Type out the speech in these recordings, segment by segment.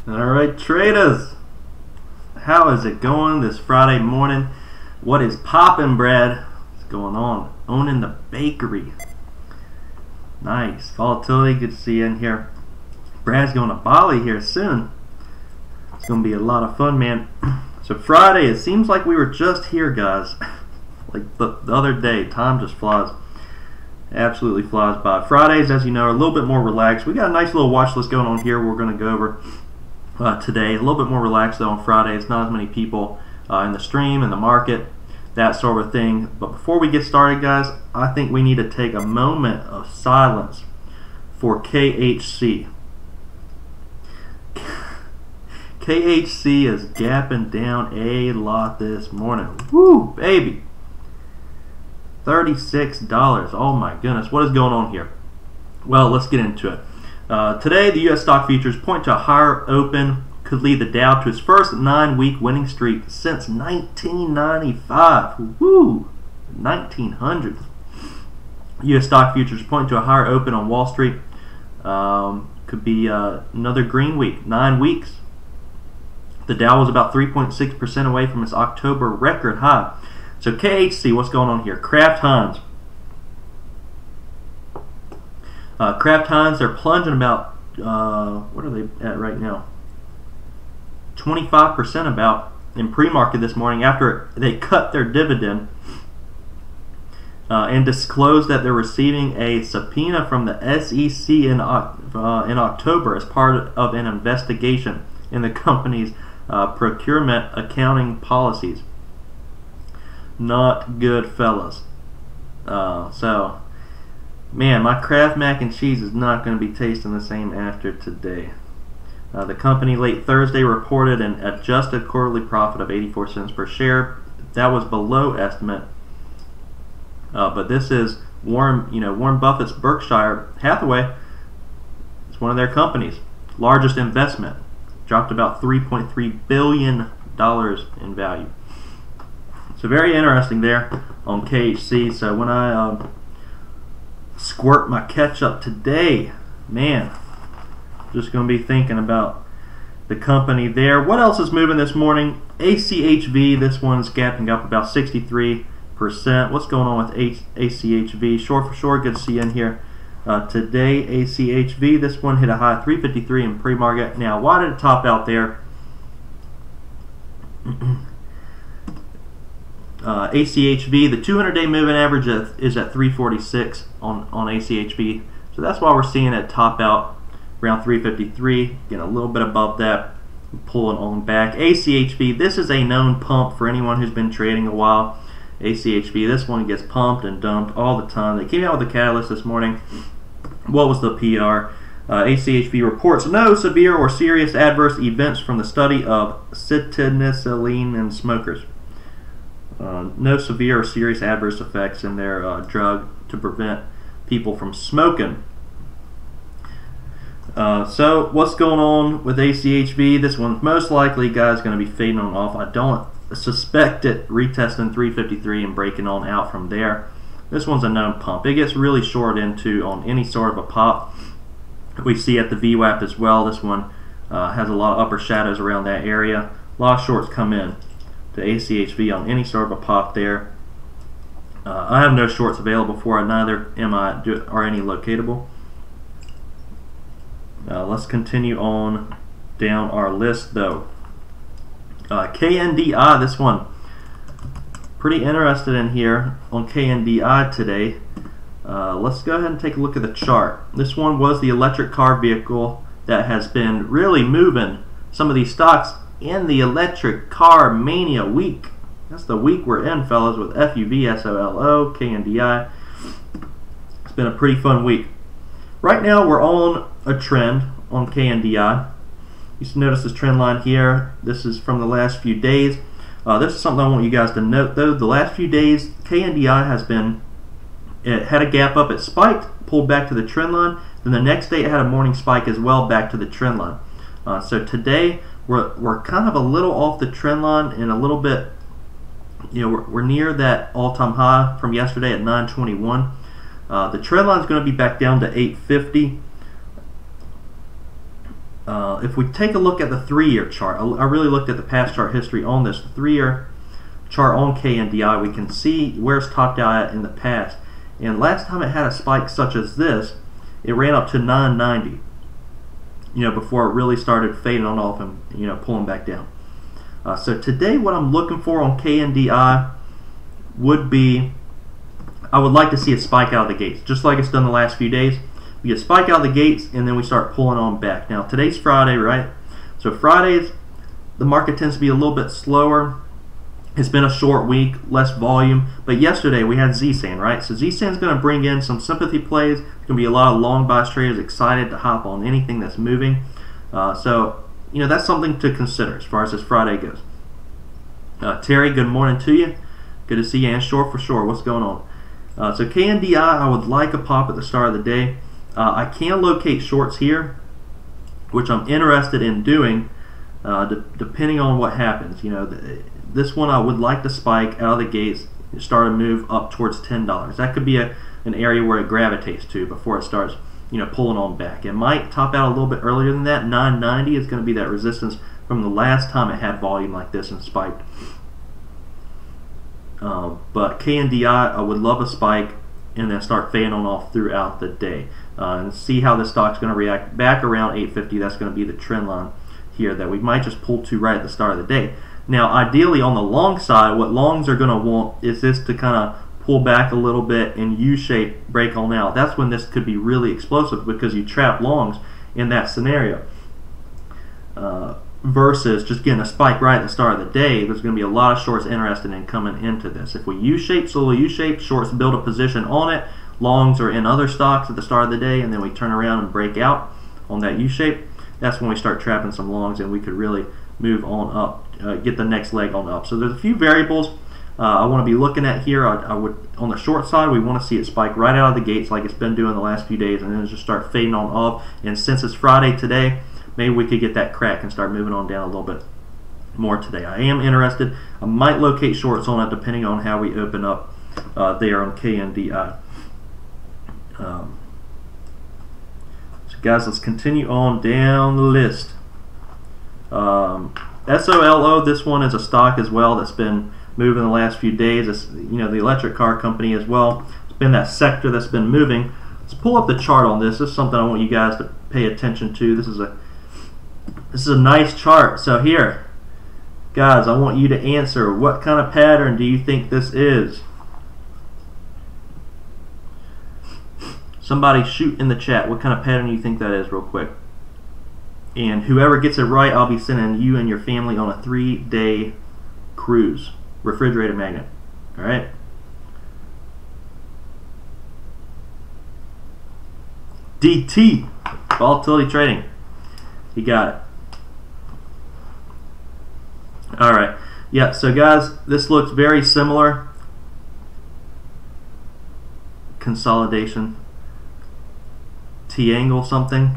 Alright, traders, how is it going this Friday morning? What is poppin', Brad? What's going on? Owning the bakery. Nice. Volatility, good to see you in here. Brad's going to Bali here soon. It's going to be a lot of fun, man. So Friday, it seems like we were just here, guys. Like the other day, time just flies. Absolutely flies by. Fridays, as you know, are a little bit more relaxed. We got a nice little watch list going on here we're going to go over today. A little bit more relaxed though on Fridays. Not as many people in the stream, in the market, that sort of thing. But before we get started, guys, I think we need to take a moment of silence for KHC. KHC is gapping down a lot this morning. Woo, baby. $36. Oh my goodness. What is going on here? Well, let's get into it. Today, the U.S. stock futures point to a higher open, could lead the Dow to its first 9-week winning streak since 1995. Woo! 1900s. U.S. stock futures point to a higher open on Wall Street. Could be another green week. 9 weeks. The Dow was about 3.6% away from its October record high. So KHC, what's going on here? Kraft Heinz. Kraft Heinz, they're plunging about, what are they at right now? 25% about in pre-market this morning after they cut their dividend and disclosed that they're receiving a subpoena from the SEC in October as part of an investigation in the company's procurement accounting policies. Not good, fellas. So, man, my Kraft mac and cheese is not going to be tasting the same after today. The company late Thursday reported an adjusted quarterly profit of 84 cents per share. That was below estimate. But this is Warren Buffett's Berkshire Hathaway. It's one of their companies. Largest investment. Dropped about $3.3 billion in value. So very interesting there on KHC. So when I squirt my ketchup today, man, just going to be thinking about the company there. What else is moving this morning? ACHV, this one's gapping up about 63%. What's going on with ACHV? Short for sure, good to see you in here. Today, ACHV, this one hit a high 353 in pre-market. Now, why did it top out there? ACHV, the 200-day moving average is at 346 on ACHV. So that's why we're seeing it top out around 353, getting a little bit above that, pulling on back. ACHV, this is a known pump for anyone who's been trading a while. ACHV, this one gets pumped and dumped all the time. They came out with a catalyst this morning. What was the PR? ACHV reports no severe or serious adverse events from the study of cetirizine in smokers. No severe or serious adverse effects in their drug to prevent people from smoking. So what's going on with ACHV? This one's most likely, guys, going to be fading on off. I don't suspect it retesting 353 and breaking on out from there. This one's a known pump. It gets really short into on any sort of a pop. We see at the VWAP as well. This one has a lot of upper shadows around that area. A lot of shorts come in to ACHV on any sort of a pop there. I have no shorts available for it, neither are any locatable. Let's continue on down our list though. KNDI, this one, pretty interested in here on KNDI today. Let's go ahead and take a look at the chart. This one was the electric car vehicle that has been really moving some of these stocks in the electric car mania week. That's the week we're in, fellas, with FUV, SOLO, KNDI. It's been a pretty fun week. Right now we're on a trend on KNDI. You should notice this trend line here. This is from the last few days. This is something I want you guys to note though. The last few days, KNDI has been, it had a gap up, it spiked, pulled back to the trend line. Then the next day it had a morning spike as well back to the trend line. So today we're kind of a little off the trend line and a little bit, we're near that all-time high from yesterday at 921. The trend line is going to be back down to 850. If we take a look at the 3-year chart, I really looked at the past chart history on this 3-year chart on KNDI. We can see where it's topped out at in the past. And last time it had a spike such as this, it ran up to 990. Before it really started fading on off and pulling back down. So today, what I'm looking for on KNDI would be, I would like to see a spike out of the gates, just like it's done the last few days. We get a spike out of the gates, and then we start pulling on back. Now, today's Friday, right? So Fridays, the market tends to be a little bit slower. It's been a short week, less volume. But yesterday, we had ZSAN, right? So ZSAN's going to bring in some sympathy plays. There's going to be a lot of long bias traders excited to hop on anything that's moving. So that's something to consider as far as this Friday goes. Terry, good morning to you. Good to see you, and Short for sure. What's going on? So KNDI, I would like a pop at the start of the day. I can locate shorts here, which I'm interested in doing, depending on what happens. This one I would like to spike out of the gates, start a move up towards $10. That could be an area where it gravitates to before it starts, pulling on back. It might top out a little bit earlier than that. 990 is going to be that resistance from the last time it had volume like this and spiked. But KNDI, I would love a spike and then start fading on off throughout the day. And see how this stock's going to react back around 850. That's going to be the trend line here that we might just pull to right at the start of the day. Now, ideally on the long side, what longs are going to want is this to kind of pull back a little bit and U-shape break on out. That's when this could be really explosive because you trap longs in that scenario. Versus just getting a spike right at the start of the day, there's going to be a lot of shorts interested in coming into this. If we U-shape, slowly U-shape, shorts build a position on it, longs are in other stocks at the start of the day, and then we turn around and break out on that U-shape, that's when we start trapping some longs and we could really move on up, get the next leg on up. So there's a few variables I want to be looking at here. I would, on the short side, we want to see it spike right out of the gates like it's been doing the last few days, and then just start fading on off. And since it's Friday today, maybe we could get that crack and start moving on down a little bit more today. I am interested. I might locate shorts on it depending on how we open up there on KNDI. So guys, let's continue on down the list. SOLO, this one is a stock as well that's been moving the last few days. It's, the electric car company as well. It's been that sector that's been moving. Let's pull up the chart on this. This is something I want you guys to pay attention to. This is a nice chart. So here, guys, I want you to answer, what kind of pattern do you think this is? Somebody shoot in the chat what kind of pattern you think that is real quick. And whoever gets it right, I'll be sending you and your family on a 3-day cruise. Refrigerator magnet. Alright? DT. Volatility trading. You got it. Alright. Yeah, so guys, this looks very similar. Consolidation. T-angle something.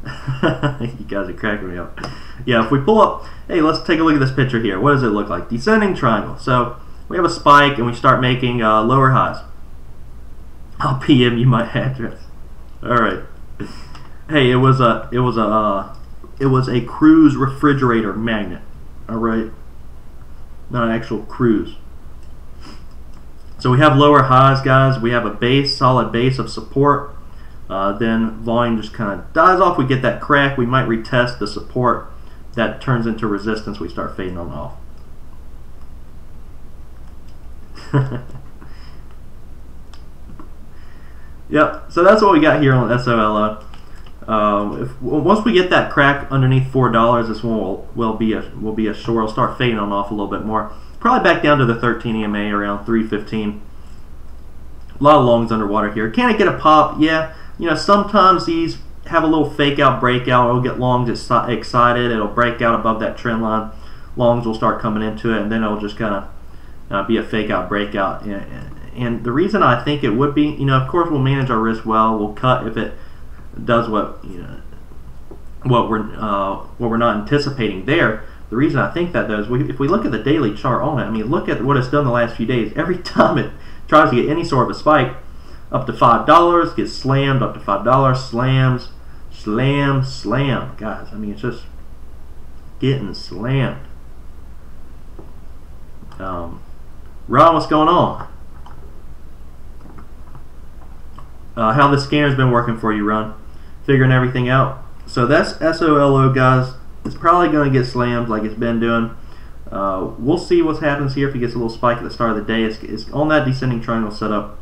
You guys are cracking me up. Yeah, if we pull up, hey, let's take a look at this picture here. What does it look like? Descending triangle. So we have a spike and we start making lower highs. I'll PM you my address. All right. Hey, it was a cruise refrigerator magnet. All right, not an actual cruise. So we have lower highs, guys. We have a base, solid base of support. Then volume just kind of dies off. We get that crack. We might retest the support. That turns into resistance. We start fading on off. Yep. So that's what we got here on SOLO. Once we get that crack underneath $4, this one will be a short. It'll start fading on off a little bit more. Probably back down to the 13 EMA around 315. A lot of longs underwater here. Can it get a pop? Yeah. Sometimes these have a little fake out breakout. It'll get longs excited. It'll break out above that trend line. Longs will start coming into it, and then it'll just kind of be a fake out breakout. And the reason I think it would be, of course, we'll manage our risk well. We'll cut if it does what we're not anticipating there. The reason I think that though is if we look at the daily chart on it, I mean, look at what it's done the last few days. Every time it tries to get any sort of a spike up to $5, gets slammed up to $5, slams, slam, guys. I mean, it's just getting slammed. Ron, what's going on? How the scanner's been working for you, Ron? Figuring everything out. So that's SOLO, guys. It's probably going to get slammed like it's been doing. We'll see what happens here if he gets a little spike at the start of the day. It's on that descending triangle setup.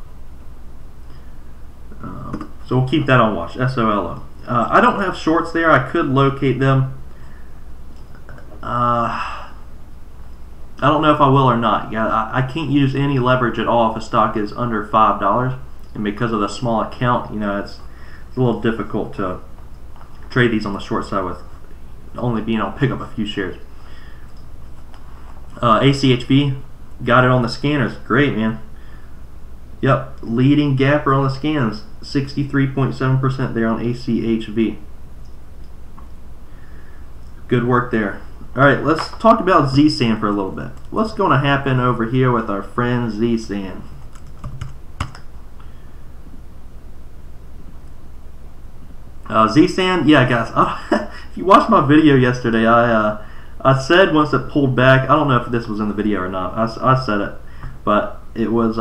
So we'll keep that on watch. SOLO. I don't have shorts there. I could locate them. I don't know if I will or not. Yeah, I can't use any leverage at all if a stock is under $5, and because of the small account, you know, it's a little difficult to trade these on the short side with only being able to pick up a few shares. ACHV got it on the scanners. Great, man. Yep, leading gapper on the scans. 63.7% there on ACHV. Good work there. Alright, let's talk about ZSAN for a little bit. What's going to happen over here with our friend ZSAN? ZSAN, yeah, guys. If you watched my video yesterday, I said once it pulled back, I don't know if this was in the video or not, I said it, but it was,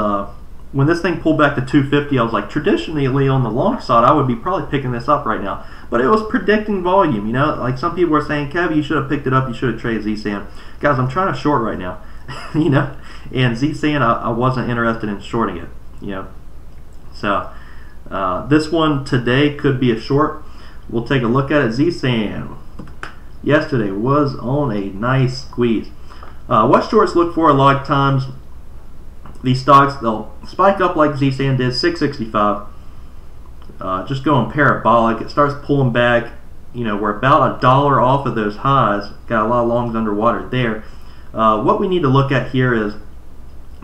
when this thing pulled back to 250, I was like, traditionally on the long side, I would be probably picking this up right now. But it was predicting volume, you know, like some people were saying, Kev, you should have picked it up, you should have traded ZSAN. Guys, I'm trying to short right now, you know, and ZSAN, I wasn't interested in shorting it, you know. So, this one today could be a short. We'll take a look at it. ZSAN yesterday was on a nice squeeze. What shorts look for a lot of times, these stocks, they'll spike up like ZSAN did, 665. Just going parabolic. It starts pulling back. You know, we're about $1 off of those highs. Got a lot of longs underwater there. What we need to look at here is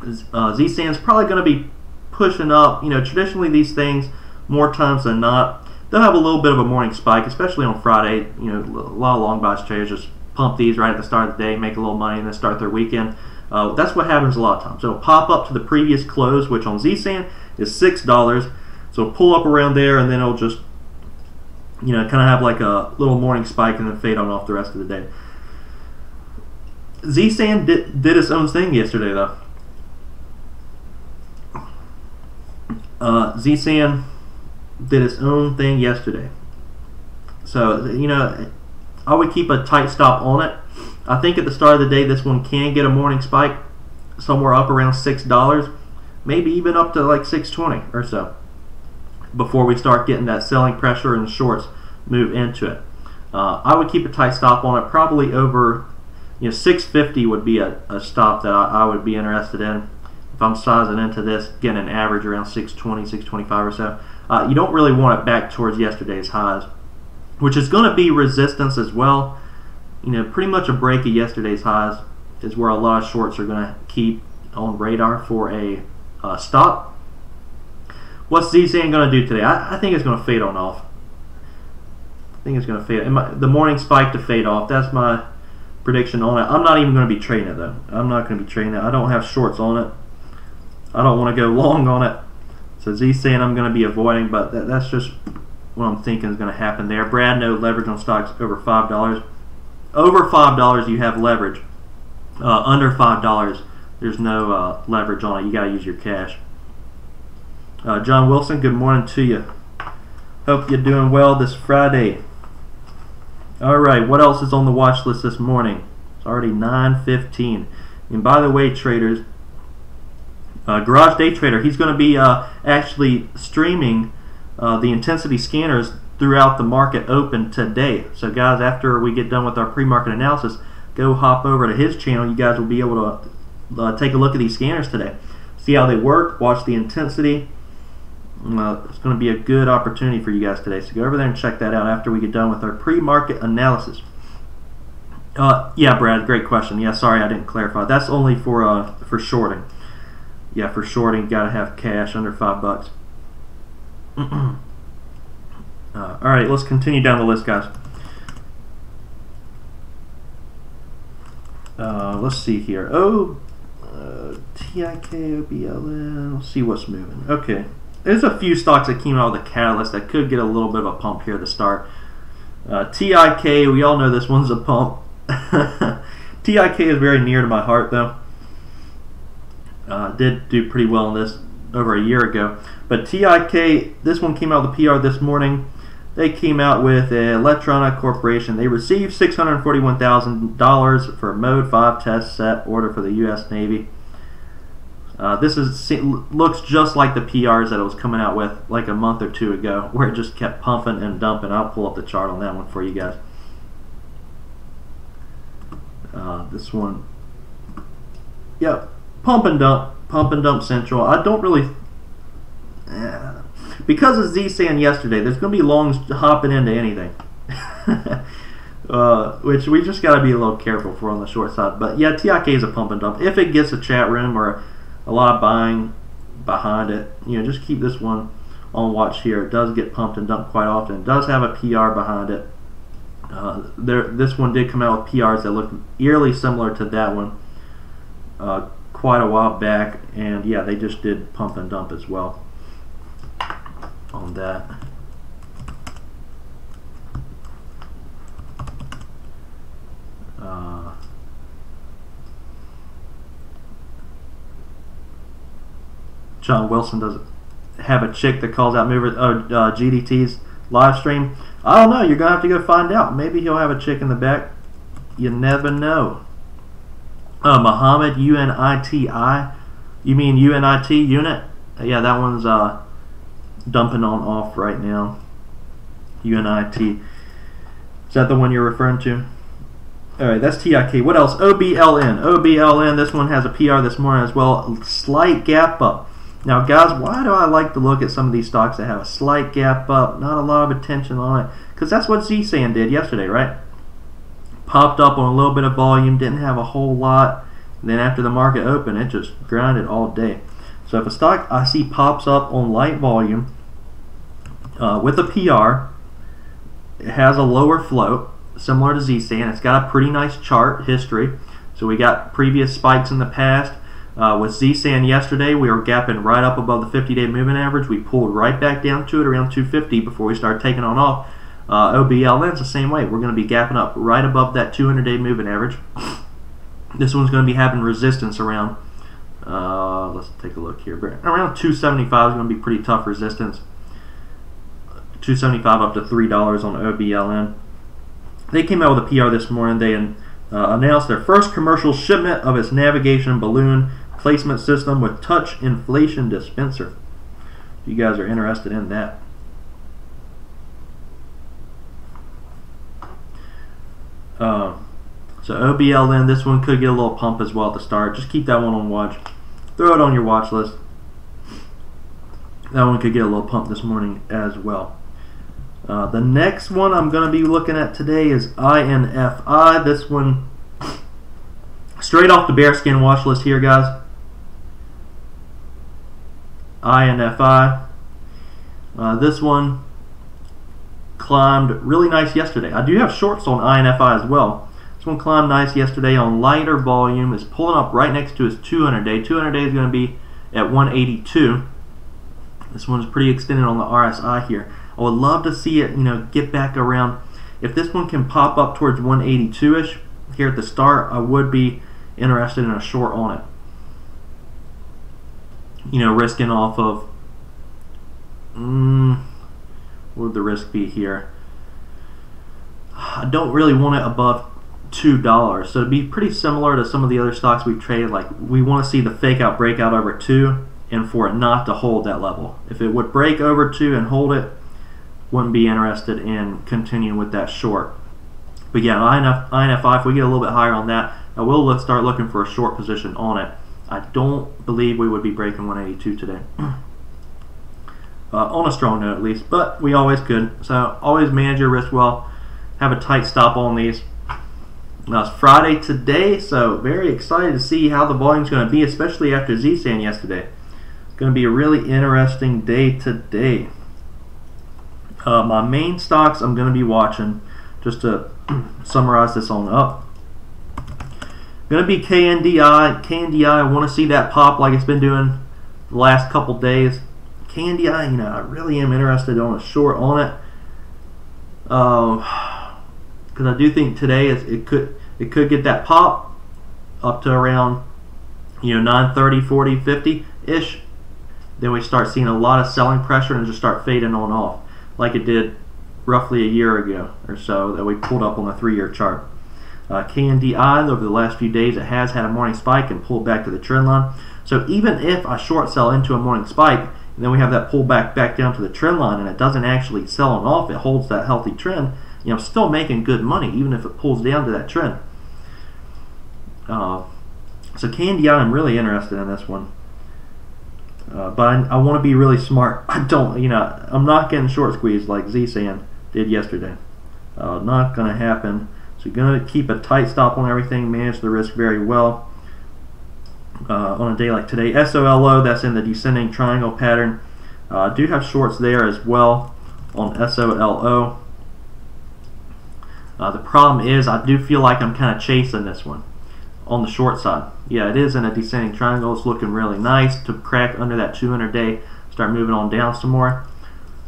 ZSAN's probably going to be pushing up. You know, traditionally these things, more times than not, they'll have a little bit of a morning spike, especially on Friday. You know, a lot of long bias traders just pump these right at the start of the day, make a little money, and then start their weekend. That's what happens a lot of times. It'll pop up to the previous close, which on ZSAN is $6. So it'll pull up around there, and then it'll just, you know, kind of have like a little morning spike and then fade on off the rest of the day. ZSAN did its own thing yesterday, though. ZSAN did its own thing yesterday. So, you know, I would keep a tight stop on it. I think at the start of the day, this one can get a morning spike somewhere up around $6, maybe even up to like $6.20 or so, before we start getting that selling pressure and shorts move into it. I would keep a tight stop on it, probably over, you know, $6.50 would be a stop that I would be interested in. If I'm sizing into this, getting an average around $6.20, $6.25 or so. You don't really want it back towards yesterday's highs, which is going to be resistance as well. You know, pretty much a break of yesterday's highs is where a lot of shorts are going to keep on radar for a stop. What's ZSAN going to do today? I think it's going to fade on off. I think it's going to fade. The morning spike to fade off. That's my prediction on it. I'm not even going to be trading it, though. I'm not going to be trading it. I don't have shorts on it. I don't want to go long on it. So ZSAN I'm going to be avoiding, but that's just what I'm thinking is going to happen there. Brad, no leverage on stocks over $5. Over $5 you have leverage. Under $5 there's no leverage on it. You got to use your cash. John Wilson, good morning to you. Hope you're doing well this Friday. Alright, what else is on the watch list this morning? It's already 9:15. And by the way, traders, Garage Day Trader, he's going to be actually streaming the intensity scanners throughout the market open today. So guys, after we get done with our pre-market analysis, go hop over to his channel. You guys will be able to take a look at these scanners today, see how they work, watch the intensity. It's going to be a good opportunity for you guys today. So go over there and check that out after we get done with our pre-market analysis. Yeah, Brad, great question. Yeah, sorry I didn't clarify. That's only for shorting. Yeah, for shorting, you got to have cash under $5. Alright, let's continue down the list, guys. Let's see here. TIKOBLN. Let's see what's moving. Okay. There's a few stocks that came out with a catalyst that could get a little bit of a pump here to start. TIK, we all know this one's a pump. TIK is very near to my heart, though. Did do pretty well in this over a year ago. But TIK, this one came out with a PR this morning. They came out with Electronic Corporation. They received $641,000 for a Mode 5 test set order for the U.S. Navy. Looks just like the PRs that it was coming out with like a month or two ago, where it just kept pumping and dumping. I'll pull up the chart on that one for you guys. This one, yep, pump and dump central. I don't really, because of Z-Sand yesterday, there's going to be longs hopping into anything. Which we just got to be a little careful for on the short side. But yeah, TIK is a pump and dump. If it gets a chat room or a lot of buying behind it, just keep this one on watch here. It does get pumped and dumped quite often. It does have a PR behind it. This one did come out with PRs that look eerily similar to that one quite a while back, and yeah, they just did pump and dump as well on that. John Wilson does have a chick that calls out movers. GDT's live stream. I don't know. You're gonna have to go find out. Maybe he'll have a chick in the back. You never know. Muhammad UNITI. You mean UNIT unit? Yeah, that one's dumping on off right now. UNIT. Is that the one you're referring to? Alright, that's TIK. What else? OBLN. OBLN, this one has a PR this morning as well. Slight gap up. Now, guys, why do I like to look at some of these stocks that have a slight gap up, not a lot of attention on it? Because that's what Z-Sand did yesterday, right? Popped up on a little bit of volume, didn't have a whole lot. And then after the market opened, it just grinded all day. So if a stock I see pops up on light volume with a PR, it has a lower float, similar to Z-Sand. It's got a pretty nice chart history. So we got previous spikes in the past. With Z-Sand yesterday, we were gapping right up above the 50-day moving average. We pulled right back down to it around 250 before we started taking on off. OBLN's the same way. We're going to be gapping up right above that 200-day moving average. This one's going to be having resistance around, let's take a look here. Around 275 is going to be pretty tough resistance. 275 up to $3 on OBLN. They came out with a PR this morning. They announced their first commercial shipment of its navigation balloon placement system with touch inflation dispenser. If you guys are interested in that. So OBLN, this one could get a little pump as well at the start. Just keep that one on watch. Throw it on your watch list. That one could get a little pump this morning as well. The next one I'm going to be looking at today is INFI. This one, straight off the bearskin watch list here, guys. INFI. This one climbed really nice yesterday. I do have shorts on INFI as well. This one climbed nice yesterday on lighter volume. It's pulling up right next to its 200-day. 200-day is going to be at 182. This one's pretty extended on the RSI here. I would love to see it, get back around. If this one can pop up towards 182-ish here at the start, I would be interested in a short on it. Risking off of, what would the risk be here? I don't really want it above $2. So it'd be pretty similar to some of the other stocks we've traded. Like, we want to see the fake out breakout over 2 and for it not to hold that level. If it would break over 2 and hold it, wouldn't be interested in continuing with that short. But yeah, INFI, if we get a little bit higher on that, I will start looking for a short position on it. I don't believe we would be breaking 182 today. On a strong note at least, but we always could. So always manage your risk well. Have a tight stop on these. Now it's Friday today, so very excited to see how the volume's going to be, especially after Z-Sand yesterday. It's going to be a really interesting day today. My main stocks I'm going to be watching, just to summarize this on up. Going to be KNDI. KNDI, I want to see that pop like it's been doing the last couple days. KNDI, I really am interested on a short on it. because I do think today it could get that pop up to around 9:30, 40, 50 ish. Then we start seeing a lot of selling pressure and just start fading on off, like it did roughly a year ago or so that we pulled up on the 3-year chart. KNDI, over the last few days, it has had a morning spike and pulled back to the trend line. So even if I short sell into a morning spike, and then we have that pullback back down to the trend line, and it doesn't actually sell on off, it holds that healthy trend, still making good money even if it pulls down to that trend. So KNDI, I'm really interested in this one. But I want to be really smart. I'm not getting short squeezed like Z-Sand did yesterday. Not going to happen. So you're going to keep a tight stop on everything, manage the risk very well. On a day like today, SOLO, that's in the descending triangle pattern. I do have shorts there as well on SOLO. The problem is I do feel like I'm kind of chasing this one on the short side. Yeah, it is in a descending triangle. It's looking really nice to crack under that 200-day, start moving on down some more.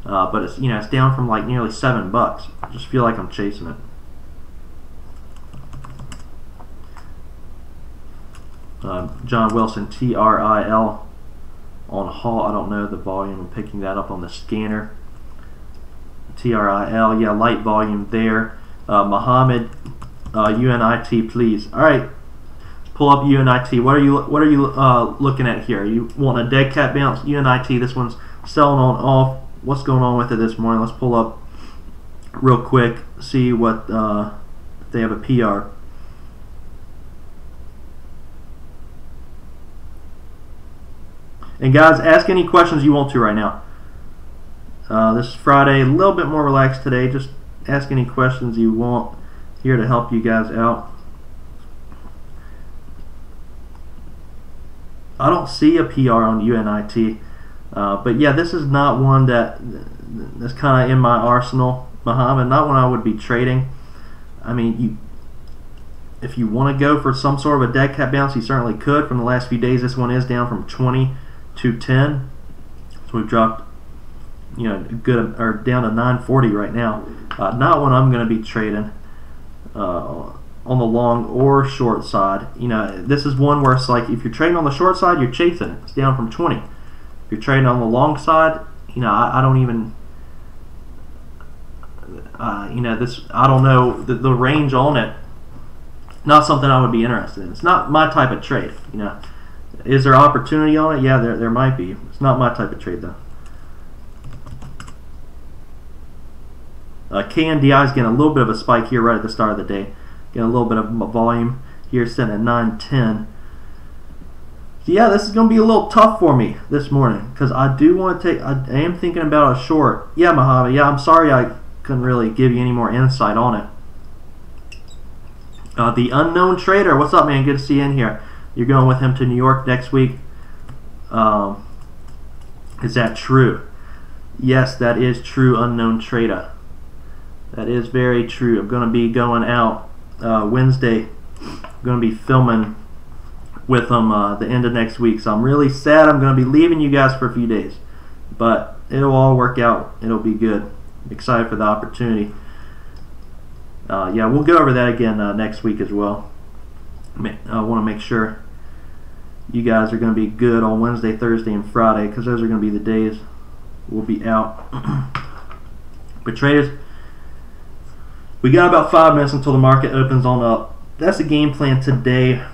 But it's it's down from like nearly $7. I just feel like I'm chasing it. John Wilson, TRIL on Hall. I don't know the volume. I'm picking that up on the scanner. TRIL, yeah, light volume there. Muhammad, UNIT, please. All right, let's pull up UNIT. What are you looking at here? You want a dead cat bounce? UNIT. This one's selling on off. What's going on with it this morning? Let's pull up real quick. See what if they have a PR. And guys, ask any questions you want to right now. This is Friday, a little bit more relaxed today. Just ask any questions you want. Here to help you guys out. I don't see a PR on UNIT, but yeah, this is not one that's kind of in my arsenal, Muhammad. Not one I would be trading. I mean, if you want to go for some sort of a dead cat bounce, you certainly could. From the last few days, this one is down from 20 to 10, so we've dropped good, or down to 940 right now. Not one I'm going to be trading on the long or short side. This is one where it's like if you're trading on the short side, you're chasing it. It's down from 20. If you're trading on the long side, I don't even this, I don't know the range on it. Not something I would be interested in. It's not my type of trade. Is there opportunity on it? Yeah, there might be. It's not my type of trade though. KNDI is getting a little bit of a spike here right at the start of the day. Getting a little bit of volume here, sitting at 910. So yeah, this is going to be a little tough for me this morning because I do want to take. I am thinking about a short. Yeah, Mojave. Yeah, I'm sorry I couldn't really give you any more insight on it. The unknown trader. What's up, man? Good to see you in here. You're going with him to New York next week. Is that true? Yes, that is true, unknown trader. That is very true. I'm going to be going out Wednesday. I'm going to be filming with him the end of next week. So I'm really sad I'm going to be leaving you guys for a few days. But it'll all work out. It'll be good. I'm excited for the opportunity. Yeah, we'll go over that again next week as well. I want to make sure you guys are going to be good on Wednesday, Thursday, and Friday because those are going to be the days we'll be out. But traders, we got about 5 minutes until the market opens on up. That's the game plan today.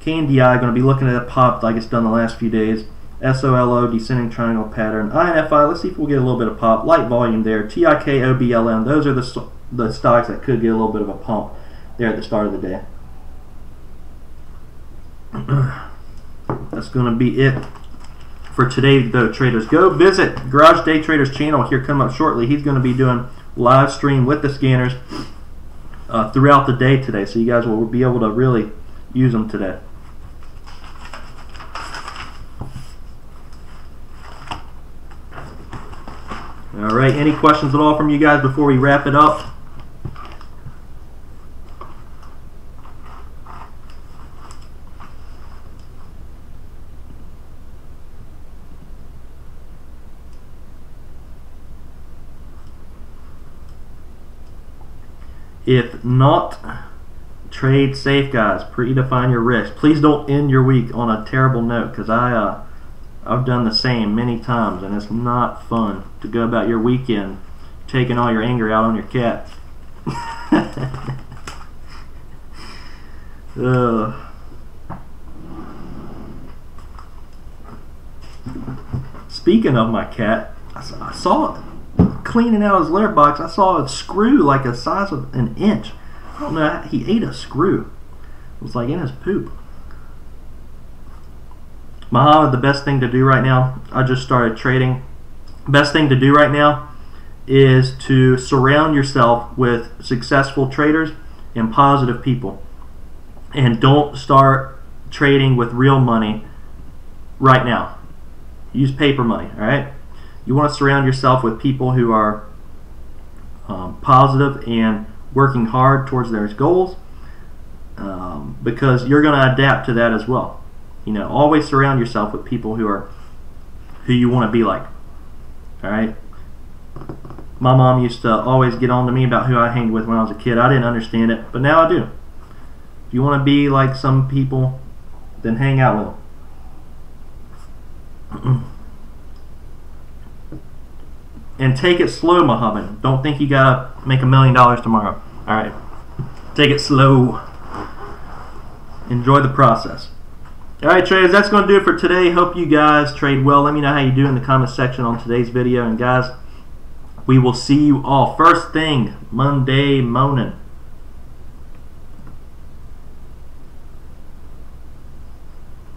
KNDI going to be looking at a pop like it's done the last few days. SOLO, descending triangle pattern. INFI, let's see if we'll get a little bit of pop. Light volume there. TIK, OBLM, those are the stocks that could get a little bit of a pump there at the start of the day. That's going to be it for today, though, traders. Go visit Garage Day Traders channel here coming up shortly. He's going to be doing live stream with the scanners throughout the day today, so you guys will be able to really use them today. All right, any questions at all from you guys before we wrap it up? If not, trade safe, guys. Predefine your risk. Please don't end your week on a terrible note, because I've done the same many times, and it's not fun to go about your weekend taking all your anger out on your cat. Speaking of my cat, I saw it cleaning out his litter box. I saw a screw like the size of an inch. I don't know, he ate a screw. It was like in his poop. Muhammad, the best thing to do right now, I just started trading. Best thing to do right now is to surround yourself with successful traders and positive people. And don't start trading with real money right now. Use paper money, all right? You want to surround yourself with people who are positive and working hard towards their goals, because you're going to adapt to that as well. You know, always surround yourself with people who you want to be like. All right. My mom used to always get on to me about who I hanged with when I was a kid. I didn't understand it, but now I do. If you want to be like some people, then hang out with them. And take it slow, Muhammad. Don't think you gotta make $1 million tomorrow. All right, take it slow. Enjoy the process. All right, traders, that's going to do it for today. Hope you guys trade well. Let me know how you do in the comment section on today's video. And guys, we will see you all first thing Monday morning.